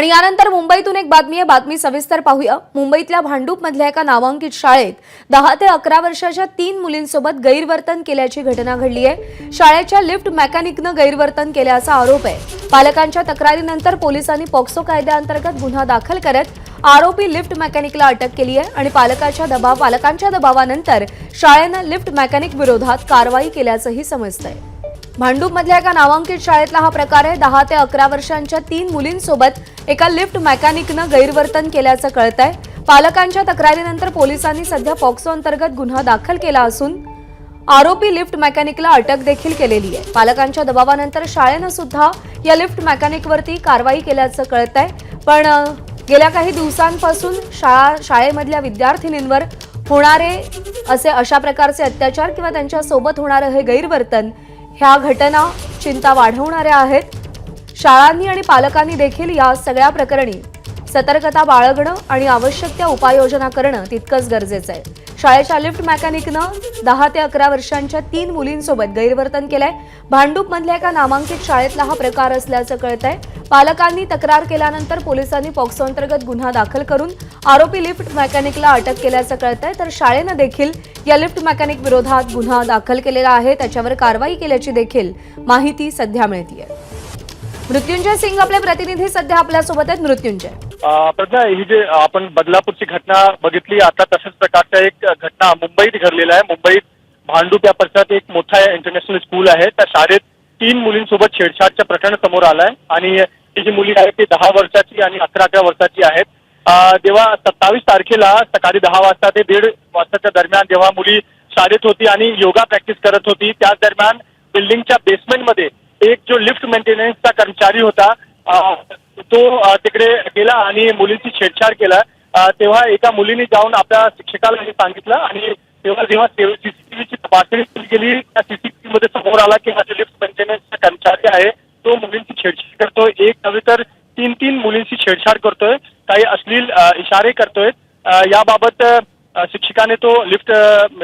आणि यानंतर मुंबईतून एक बातमी आहे, बातमी सविस्तर पाहूया। मुंबईतल्या भांडूपमधल्या एका नामांकित शाळेत 10 ते 11 वर्षाच्या 3 मुलींसोबत गैरवर्तन केल्याची घटना घडली आहे। शाळेच्या लिफ्ट मेकॅनिकनं गैरवर्तन केल्याचा आरोप आहे। पालकांच्या तक्रारीनंतर पोलिसांनी पॉक्सो कायद्याअंतर्गत गुन्हा दाखल करत आरोपी लिफ्ट मेकॅनिकला अटक केली आहे आणि पालकांच्या दबावानंतर शाळेनं लिफ्ट मेकॅनिक विरोधात कारवाई केल्याचंही समजतंय। भांडूपमधल्या एका नामांकित शाळेतला हा प्रकार आहे। 10 ते 11 वर्षांच्या 3 मुलींसोबत एका लिफ्ट मेकॅनिकनं गैरवर्तन केल्याचं कळतंय। पालकांच्या तक्रारीनंतर पोलिसांनी सध्या पॉक्सो अंतर्गत गुन्हा दाखल केला असून आरोपी लिफ्ट मेकॅनिकला अटक देखील केलेली आहे। पालकांच्या दबावानंतर शाळेनं सुद्धा या लिफ्ट मेकॅनिकवरती कारवाई केल्याचं कळतंय। पण गेल्या काही दिवसांपासून शाळेमधल्या विद्यार्थिनींवर होणारे अशा प्रकारचे अत्याचार किंवा त्यांच्या सोबत होणारे हे गैरवर्तन ह्या घटना चिंता वाढवणाऱ्या आहेत। शाळांनी आणि पालकांनी देखील या सगळ्या प्रकरणी सतर्कता बाळगणं आणि आवश्यक त्या उपाययोजना करणं तितकंच गरजेचं आहे। शाळेच्या लिफ्ट मेकॅनिकनं 10 ते 11 वर्षांच्या 3 मुलींसोबत गैरवर्तन केलंय। भांडूपमधल्या एका नामांकित शाळेतला हा प्रकार असल्याचं कळतंय। पालकांनी तक्रार केल्यानंतर पोलिसांनी पॉक्सो अंतर्गत गुन्हा दाखल करून आरोपी लिफ्ट मेकॅनिकला अटक केल्याचं कळतंय। तर शाळेनं देखील या लिफ्ट मेकॅनिक विरोधात गुन्हा दाखल केलेला आहे, त्याच्यावर कारवाई केल्याची देखील माहिती सध्या मिळतेय। मृत्युंजय सिंग आपले प्रतिनिधी सध्या आपल्या सोबत आहेत। मृत्युंजय, प्रज्ञा, ही जे आपण बदलापूरची घटना बघितली, आता तशाच प्रकारच्या एक घटना मुंबईत घडलेला आहे। मुंबईत भांडूप या परिसरात एक मोठा इंटरनॅशनल स्कूल आहे। त्या शाळेत 3 मुलींसोबत छेडछाडचं प्रकरण समोर आलंय आणि ही जी मुली आहे ती 10 वर्षाची आणि 11 वर्षाची आहेत। जेव्हा 27 तारखेला सकाळी 10 वाजता ते 1:30 वाजताच्या दरम्यान जेव्हा मुली शाळेत होती आणि योगा प्रॅक्टिस करत होती, त्याच दरम्यान बिल्डिंगच्या बेसमेंटमध्ये एक जो लिफ्ट मेंटेनन्सचा कर्मचारी होता तो तिकडे गेला आणि मुलींची छेडछाड केला। तेव्हा एका मुलीने जाऊन आपल्या शिक्षकाला हे सांगितलं आणि जेव्हा सीसीटीव्हीची तपासणी केली गेली, त्या सीसीटीव्ही मध्ये समोर आला की हा जो लिफ्ट मेंटेनन्सचा कर्मचारी आहे तो मुलींची छेडछाड करतोय। एक नव्हे तर 3 मुलींची छेडछाड करतोय, काही अश्लील इशारे करतोय। याबाबत शिक्षकाने तो लिफ्ट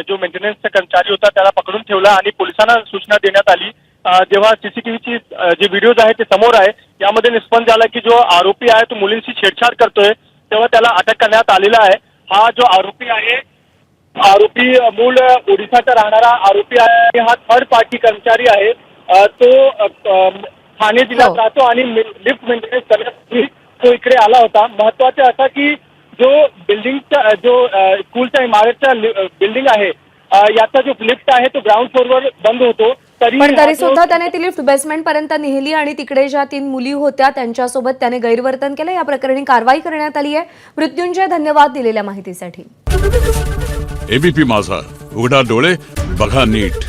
जो मेंटेनन्सचा कर्मचारी होता त्याला पकडून ठेवला आणि पोलिसांना सूचना देण्यात आली। जेव्हा सीसीटीव्हीची जे व्हिडिओज आहेत ते समोर आहे, यामध्ये निष्पन्न झाला की जो आरोपी आहे तो मुलींची छेडछाड करतोय, तेव्हा त्याला अटक करण्यात आलेला आहे। हा जो आरोपी आहे, आरोपी मूळ ओडिसाचा राहणारा आरोपी आहे। हा थर्ड पार्टी कर्मचारी आहे। तो ठाणे जिल्ह्यात राहतो आणि लिफ्ट मेंटेनन्स करण्यासाठी तो इकडे आला होता। महत्वाचं असं की जो बिल्डिंगचा जो स्कूलच्या इमारतचा बिल्डिंग आहे, याचा जो लिफ्ट आहे तो ग्राउंड फ्लोअरवर बंद होतो, तरी सुद्धा त्याने ती लिफ्ट बेसमेंट पर्यंत नेली आणि तिकडे ज्या 3 मुली होत्या त्यांच्यासोबत त्याने गैरवर्तन केलं। या प्रकरणी कारवाई करण्यात आली आहे। मृत्युंजय, धन्यवाद दिलेल्या माहितीसाठी। एबीपी माझा, उघडा डोळे बघा नीट।